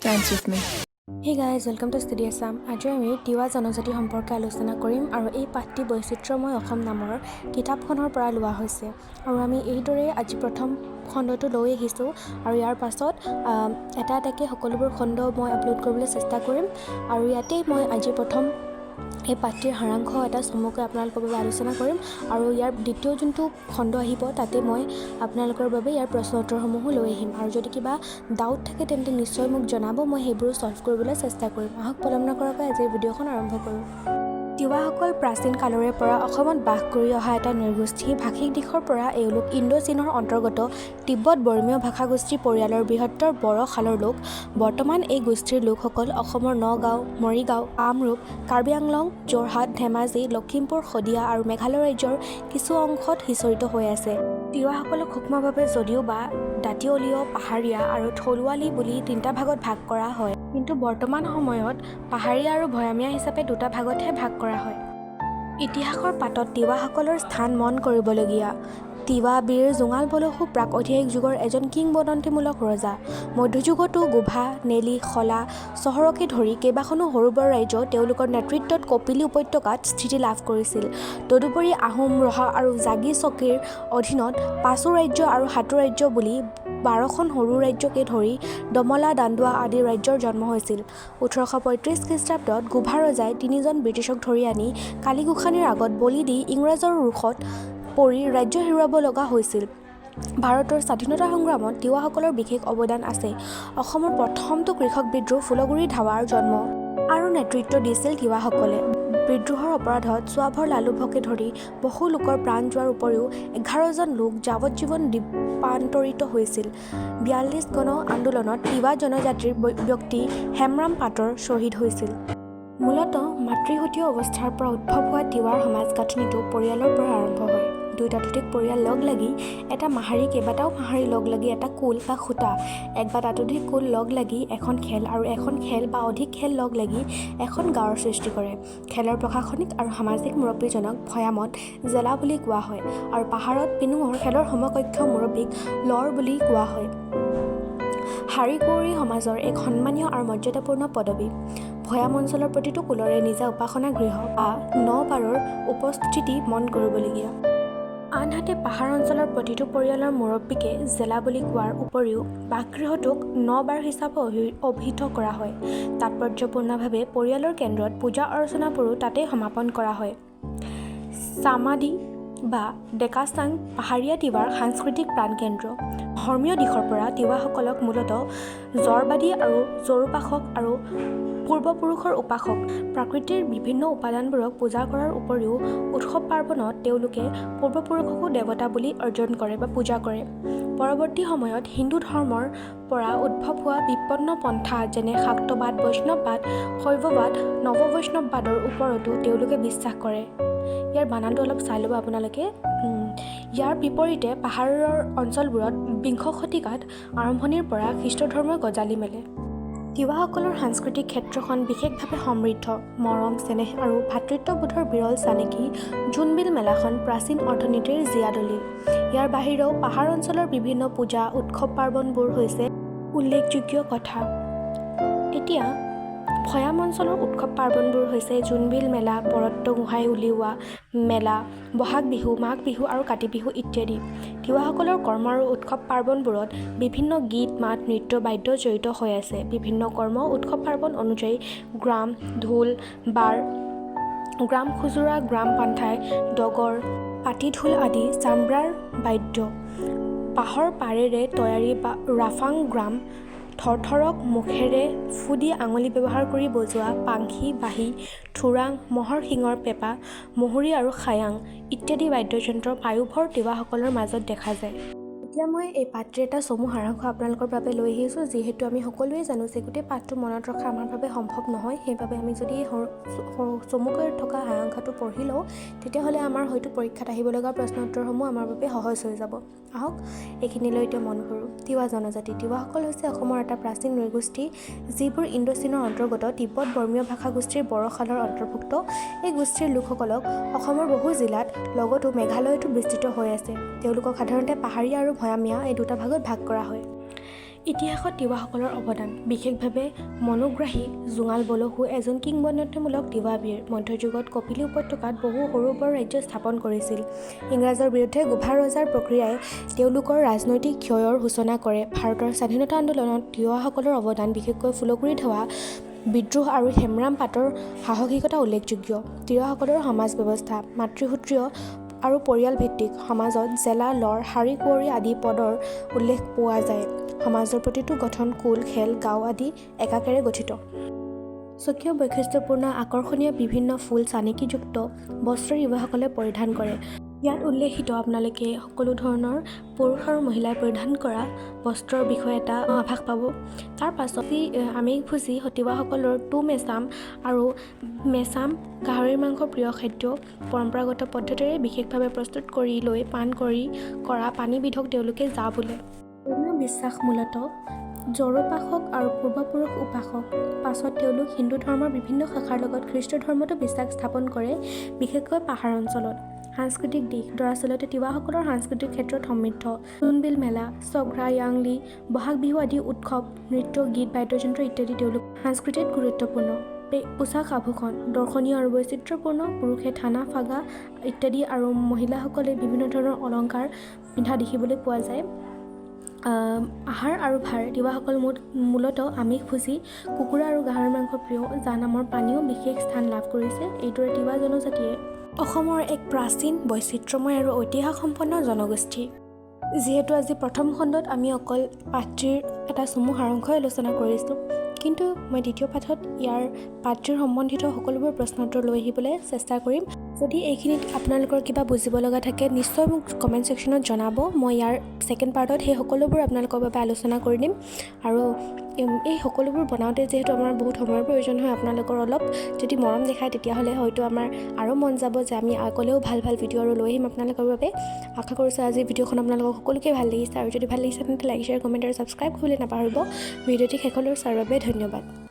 Dance with me. Hey guys, welcome to Study Assam. আজি আমি তিৱা জনজাতি সম্পৰ্কে আলোচনা কৰিম আৰু এই পাঠটি বৈচিত্ৰ্যময় অসম নামৰ কিতাপখনৰ পৰা লোৱা হৈছে আৰু আমি এইদৰে আজি প্ৰথম খণ্ডটো লৈ আহিছোঁ আৰু ইয়াৰ পাছত এটা এটাকৈ সকলোবোৰ খণ্ড মই আপলোড কৰিবলৈ চেষ্টা কৰিম আৰু ইয়াতেই মই আজি প্ৰথম এই পাঠটিৰ সাৰাংশ এটা চমুকৈ আপোনালোকৰ বাবে আলোচনা কৰিম আৰু ইয়াৰ দ্বিতীয় যোনটো খণ্ড আহিব তাতে মই আপোনালোকৰ বাবে ইয়াৰ প্ৰশ্ন উত্তৰসমূহো লৈ আহিম আৰু যদি কিবা ডাউট থাকে তেন্তে নিশ্চয় মোক জনাব, মই সেইবোৰ সলভ কৰিবলৈ চেষ্টা কৰিম। আহক পলম নকৰাকৈ আজিৰ ভিডিঅ'খন আৰম্ভ কৰোঁ। তিৱাসকল প্ৰাচীন কালৰে পৰা অসমত বাস কৰি অহা এটা নৃগোষ্ঠী। ভাষিক দিশৰ পৰা এওঁলোক ইণ্ডো-চীনৰ অন্তৰ্গত তিব্বত বৰ্মীয় ভাষাগোষ্ঠী পৰিয়ালৰ বৃহত্তৰ বড়ো শালৰ লোক। বৰ্তমান এই গোষ্ঠীৰ লোকসকল অসমৰ নগাঁও, মৰিগাঁও, কামৰূপ, কাৰ্বি আংলং, যোৰহাট, ধেমাজি, লখিমপুৰ, শদিয়া আৰু মেঘালয় ৰাজ্যৰ কিছু অংশত সিঁচৰিত হৈ আছে। তিৱাসকলক সূক্ষ্মভাৱে যদিও বা দাঁতিয়লীয়, পাহাৰীয়া আৰু থলুৱালী বুলি তিনিটা ভাগত ভাগ কৰা হয়, কিন্তু বৰ্তমান সময়ত পাহাৰীয়া আৰু ভৈয়ামীয়া হিচাপে দুটা ভাগতহে ভাগ কৰা হয়। ইতিহাসৰ পাতত তিৱাসকলৰ স্থান মন কৰিবলগীয়া। তিৱা বীৰ জোঙাল বলহু প্ৰাক-ঐতিহাসিক যুগৰ এজন কিংবদন্তিমূলক ৰজা। মধ্যযুগতো গোভা, নেলি, শলা চহৰকে ধৰি কেইবাখনো সৰু বৰ ৰাজ্য তেওঁলোকৰ নেতৃত্বত কপিলী উপত্যকাত স্থিতি লাভ কৰিছিল। তদুপৰি আহোম, ৰহা আৰু জাগি চকীৰ অধীনত পাঁচো ৰাজ্য আৰু সাতো ৰাজ্য বুলি 12খন সৰু ৰাজ্যকে ধৰি দমলা, দাণ্ডুৱা আদি ৰাজ্যৰ জন্ম হৈছিল। 1835 খ্ৰীষ্টাব্দত গোভা ৰজাই 3জন ব্ৰিটিছক ধৰি আনি কালি-গোসানীৰ আগত বলি দি ইংৰাজৰ ৰোষত পৰি ৰাজ্য হেৰুৱাব লগা হৈছিল। ভাৰতৰ স্বাধীনতা সংগ্ৰামত তিৱাসকলৰ বিশেষ অৱদান আছে। অসমৰ প্ৰথমটো কৃষক বিদ্ৰোহ ফুলগুৰি ধাৱাৰ জন্ম আৰু নেতৃত্ব দিছিল তিৱাসকলে। বিদ্ৰোহৰ অপৰাধত চুৱাভৰ লালুভকে ধৰি বহু লোকৰ প্ৰাণ যোৱাৰ উপৰিও 11জন লোক যাৱজ্জীৱন দ্বীপান্তৰিত হৈছিল। 42 গণ আন্দোলনত তিৱা জনজাতিৰ ব্যক্তি হেমৰাম পাটৰ শ্বহীদ হৈছিল। মূলতঃ মাতৃহতীয় অৱস্থাৰ পৰা উদ্ভৱ হোৱা তিৱাৰ সমাজ গাঁথনিটো পৰিয়ালৰ পৰা আৰম্ভ হয়। 2 তাতোধিক পৰিয়াল লগ লাগি এটা মাহাৰী, কেইবাটাও মাহাৰী লগ লাগি এটা কুল বা খুঁটা, এক বা তাতোধিক কুল লগ লাগি এখন খেল আৰু এখন খেল বা অধিক খেল লগ লাগি এখন গাঁৱৰ সৃষ্টি কৰে। খেলৰ প্ৰশাসনিক আৰু সামাজিক মুৰব্বীজনক ভৈয়ামত জেলা বুলি কোৱা হয় আৰু পাহাৰত পিনুঙৰ খেলৰ সমকক্ষ মুৰব্বীক লৰ বুলি কোৱা হয়। হাৰী-কুঁৱৰী সমাজৰ এক সন্মানীয় আৰু মৰ্যাদাপূৰ্ণ পদবী। ভৈয়াম অঞ্চলৰ প্ৰতিটো কুলৰে নিজা উপাসনা গৃহ বা ন-বাৰৰ উপস্থিতি মন কৰিবলগীয়া। আনহাতে পাহাৰ অঞ্চলৰ প্ৰতিটো পৰিয়ালৰ মুৰব্বীকে জেলা বুলি কোৱাৰ উপৰিও বাসগৃহটোক ন-বাৰ হিচাপে অভিহিত কৰা হয়। তাৎপৰ্যপূৰ্ণভাৱে পৰিয়ালৰ কেন্দ্ৰত পূজা অৰ্চনাবোৰো তাতেই সমাপন কৰা হয়। চামাদি বা ডেকাচাং পাহাৰীয়া তিৱাৰ সাংস্কৃতিক প্ৰাণকেন্দ্ৰ। ধৰ্মীয় দিশৰ পৰা তিৱাসকলক মূলতঃ জৰবাদী আৰু জৰোপাসক আৰু পূৰ্বপুৰুষৰ উপাসক। প্ৰকৃতিৰ বিভিন্ন উপাদানবোৰক পূজা কৰাৰ উপৰিও উৎসৱ পাৰ্বণত তেওঁলোকে পূৰ্বপুৰুষকো দেৱতা বুলি অৰ্জন কৰে বা পূজা কৰে। পৰৱৰ্তী সময়ত হিন্দু ধৰ্মৰ পৰা উদ্ভৱ হোৱা বিপন্ন পন্থা যেনে শাক্তবাদ, বৈষ্ণৱবাদ, শৈৱবাদ, নৱবৈষ্ণৱবাদৰ ওপৰতো তেওঁলোকে বিশ্বাস কৰে। ইয়াৰ বানানটো অলপ চাই ল'ব আপোনালোকে। ইয়াৰ বিপৰীতে পাহাৰৰ অঞ্চলবোৰত 20 শতিকাত আৰম্ভণিৰ পৰা খ্ৰীষ্ট ধৰ্মই গজালি মেলে। তিৱাসকলৰ সাংস্কৃতিক ক্ষেত্ৰখন বিশেষভাৱে সমৃদ্ধ। মৰম, চেনেহ আৰু ভাতৃত্ববোধৰ বিৰল চানেকি জোনবিল মেলাখন প্ৰাচীন অৰ্থনীতিৰ জীয়া দলিল। ইয়াৰ বাহিৰেও পাহাৰ অঞ্চলৰ বিভিন্ন পূজা, উৎসৱ পাৰ্বণবোৰ হৈছে উল্লেখযোগ্য কথা। এতিয়া ভৈয়াম অঞ্চলৰ উৎসৱ পাৰ্বণবোৰ হৈছে জোনবিল মেলা, পৰত্ত গোহাঁই উলিওৱা মেলা, বহাগ বিহু, মাঘ বিহু আৰু কাতি বিহু ইত্যাদি। তিৱাসকলৰ কৰ্ম আৰু উৎসৱ পাৰ্বণবোৰত বিভিন্ন গীত, মাত, নৃত্য, বাদ্য জড়িত হৈ আছে। বিভিন্ন কৰ্ম, উৎসৱ পাৰ্বণ অনুযায়ী গ্ৰাম, ঢোল, বাৰ, গ্ৰাম খুজুৰা, গ্ৰাম পান্থাই, ডগৰ, পাতি ঢোল আদি চামৰাৰ বাদ্য, বাঁহৰ পাৰেৰে তৈয়াৰী ৰাফাং গ্ৰাম, থৰথৰক মুখেৰে ফুদি আঙুলি ব্যৱহাৰ কৰি বজোৱা পাংখি, বাঁহী, থোৰাং, মহৰ শিঙৰ পেঁপা, মহুৰি আৰু খায়াং ইত্যাদি বাদ্যযন্ত্ৰ পায়োভৰ তিৱাসকলৰ মাজত দেখা যায়। এতিয়া মই এই পাঠটিৰ এটা চমু সাৰাংশ আপোনালোকৰ বাবে লৈ আহিছোঁ। যিহেতু আমি সকলোৱে জানো যে গোটেই পাঠটো মনত ৰখা আমাৰ বাবে সম্ভৱ নহয়, সেইবাবে আমি যদি এই চমুকৈ থকা সাৰাংশটো পঢ়ি লওঁ তেতিয়াহ'লে আমাৰ হয়তো পৰীক্ষাত আহিব লগা প্ৰশ্ন উত্তৰসমূহ আমাৰ বাবে সহজ হৈ যাব। আহক এইখিনিলৈ এতিয়া মন কৰোঁ। তিৱা জনজাতি। তিৱাসকল হৈছে অসমৰ এটা প্ৰাচীন নৃগোষ্ঠী যিবোৰ ইণ্ডো-চীনৰ অন্তৰ্গত তিব্বত বৰ্মীয় ভাষাগোষ্ঠীৰ বড়ো শালৰ অন্তৰ্ভুক্ত। এই গোষ্ঠীৰ লোকসকলক অসমৰ বহু জিলাত লগতো মেঘালয়তো বিস্তৃত হৈ আছে। তেওঁলোকক সাধাৰণতে পাহাৰীয়া আৰু ভৈয়ামীয়া এই দুটা ভাগত ভাগ কৰা হয়। ইতিহাসত তিৱাসকলৰ অৱদান বিশেষভাৱে মনোগ্ৰাহী। জোঙাল বলহু এজন কিংবদন্তিমূলক তিৱাবীৰ। মধ্যযুগত কপিলী উপত্যকাত বহু সৰু বৰ ৰাজ্য স্থাপন কৰিছিল। ইংৰাজৰ বিৰুদ্ধে গোভা ৰজাৰ প্ৰক্ৰিয়াই তেওঁলোকৰ ৰাজনৈতিক ক্ষয়ৰ সূচনা কৰে। ভাৰতৰ স্বাধীনতা আন্দোলনত তিৱাসকলৰ অৱদান বিশেষকৈ ফুলগুৰিত হোৱা বিদ্ৰোহ আৰু হেমৰাম পাটৰ সাহসিকতা উল্লেখযোগ্য। তিৱাসকলৰ সমাজ ব্যৱস্থা মাতৃসূত্ৰীয় আৰু পৰিয়াল ভিত্তিক। সমাজত জেলা, লৰ, শাৰী কুঁৱৰী আদি পদৰ উল্লেখ পোৱা যায়। সমাজৰ প্ৰতিটো গঠন কুল, খেল, গাঁও আদি একাকেৰে গঠিত। স্বকীয় বৈশিষ্ট্যপূৰ্ণ আকৰ্ষণীয় বিভিন্ন ফুল চানেকিযুক্ত বস্ত্ৰ তিৱাসকলে পৰিধান কৰে। ইয়াত উল্লেখিত আপোনালোকে সকলো ধৰণৰ পুৰুষ আৰু মহিলাই পৰিধান কৰা বস্ত্ৰৰ বিষয়ে এটা আভাস পাব। তাৰ পাছত আমিষভোজী তিৱাসকলৰ মেচাম আৰু মেচাম গাহৰিৰ মাংস প্ৰিয় খাদ্য। পৰম্পৰাগত পদ্ধতিৰে বিশেষভাৱে প্ৰস্তুত কৰি লৈ পান কৰা পানীবিধক তেওঁলোকে জা বোলে। ধৰ্মীয় বিশ্বাস মূলতঃ জড়োপাসক আৰু পূৰ্বপুৰুষ উপাসক। পাছত তেওঁলোক হিন্দু ধৰ্মৰ বিভিন্ন শাখাৰ লগত খ্ৰীষ্ট ধৰ্মতো বিশ্বাস স্থাপন কৰে, বিশেষকৈ পাহাৰ অঞ্চলত। সাংস্কৃতিক দিশ দৰাচলতে তিৱাসকলৰ সাংস্কৃতিক ক্ষেত্ৰত সমৃদ্ধ। জোনবিল মেলা, ছগ্ৰা, য়াংলি, বহাগ বিহু আদি উৎসৱ, নৃত্য, গীত, বাদ্যযন্ত্ৰ ইত্যাদি তেওঁলোক সাংস্কৃতিত গুৰুত্বপূৰ্ণ। পোচাক আভূষণ দৰ্শনীয় আৰু বৈচিত্ৰ্যপূৰ্ণ। পুৰুষে থানা, ফাগা ইত্যাদি আৰু মহিলাসকলে বিভিন্ন ধৰণৰ অলংকাৰ পিন্ধা দেখিবলৈ পোৱা যায়। আহাৰ আৰু ভাৰ তিৱাসকল মূলতঃ আমিষভোজী। কুকুৰা আৰু গাহৰিৰ মাংস প্ৰিয়, জা নামৰ পানীয় বিশেষ স্থান লাভ কৰিছে। এইদৰে তিৱা জনজাতিয়ে অসমৰ এক প্ৰাচীন, বৈচিত্ৰ্যময় আৰু ঐতিহ্যসম্পন্ন জনগোষ্ঠী। যিহেতু আজি প্ৰথম খণ্ডত আমি অকল পাঠটিৰ এটা চমু সাৰাংশই আলোচনা কৰিছোঁ, কিন্তু মই দ্বিতীয় পাঠত ইয়াৰ পাঠটিৰ সম্বন্ধিত সকলোবোৰ প্ৰশ্ন উত্তৰ লৈ আহিবলৈ চেষ্টা কৰিম। যদি এইখিনিত আপোনালোকৰ কিবা বুজিব লগা থাকে নিশ্চয় মোক কমেণ্ট ছেকশ্যনত জনাব। মই ইয়াৰ ছেকেণ্ড পাৰ্টত সেই সকলোবোৰ আপোনালোকৰ বাবে আলোচনা কৰি দিম। আৰু এই সকলোবোৰ বনাওঁতে যিহেতু আমাৰ বহুত সময়ৰ প্ৰয়োজন হয়, আপোনালোকৰ অলপ যদি মৰম দেখায় তেতিয়াহ'লে হয়তো আমাৰ আৰু মন যাব যে আমি আগলৈও ভাল ভাল ভিডিঅ' আৰু লৈ আহিম আপোনালোকৰ বাবে। আশা কৰিছোঁ আজি ভিডিঅ'খন আপোনালোকক সকলোকে ভাল লাগিছে, আৰু যদি ভাল লাগিছে তেন্তে লাইক, শ্বেয়াৰ, কমেণ্ট আৰু ছাবস্ক্ৰাইব কৰিবলৈ নাপাহৰিব। ভিডিঅ'টি শেষলৈ চোৱাৰ বাবে ধন্যবাদ।